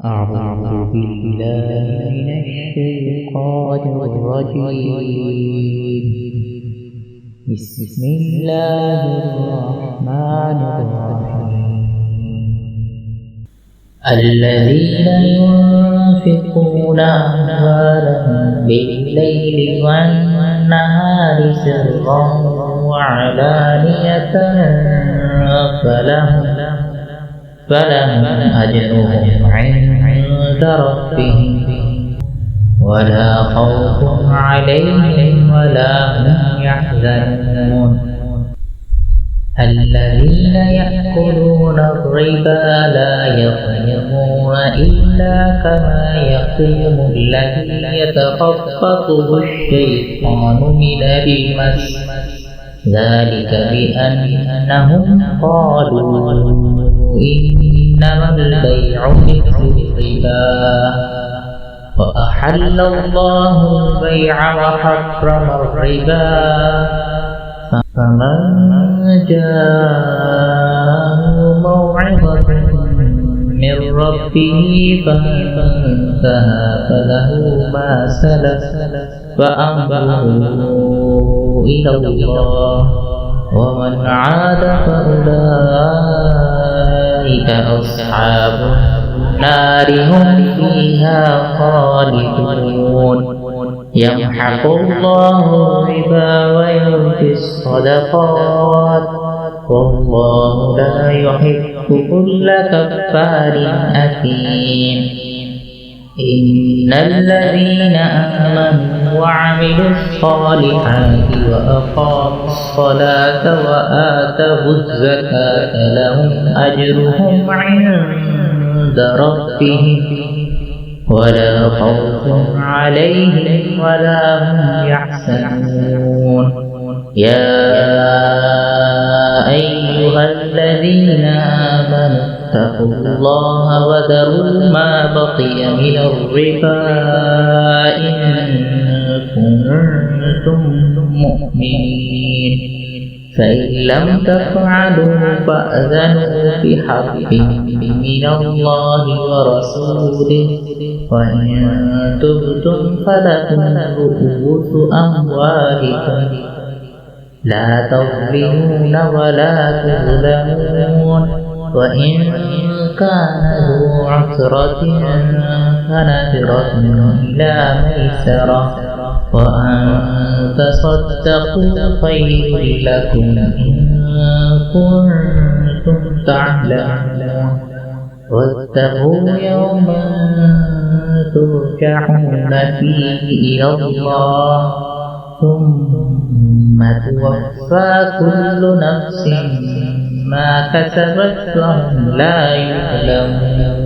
أعوذ بالله من الشيطان الرجيم. بسم الله الرحمن الرحيم. الذين ينفقون أموالهم بالليل والنهار سرا وعلانية فلهم أجرهم عند ربهم ولا خوف عليهم ولا هم يحزنون. الذين يأكلون الربا لا يقومون إلا كما يقوم الذي يتخبطه الشيطان من المس، ذلك بأنهم قالوا إنما البيع مثل الربا وأحل الله البيع وحرم الربا، فمن جاءه موعظة من ربه فانتهى فله ما سلف فأمره إلى الله، ومن عاد فأولئك أصحاب النار هم فيها خالدون. يمحق الله الربا ويربي الصدقات والله لا يحب كل كفار أثيم. إن الذين آمنوا وعملوا الصالحات وأقاموا الصلاة وآتوا الزكاة لهم أجرهم عند ربهم ولا خوف عليهم ولا هم يحزنون. يا أيها الذين آمنوا اتقوا الله وذروا ما بقي من الربا إن كنتم مؤمنين، فإن لم تفعلوا فأذنوا بحرب من الله ورسوله، وإن تبتم فلكم رؤوس أموالكم لا تظلمون ولا تظلمون. وإن كان ذو عسرة فنذرة إلى ميسرة وأن تصدقوا خير لكم إن كنتم تعلمون. واتقوا يوما ترجعون فيه إلى الله ثم توفى كل نفس ما كسبت وهم لا يظلمون.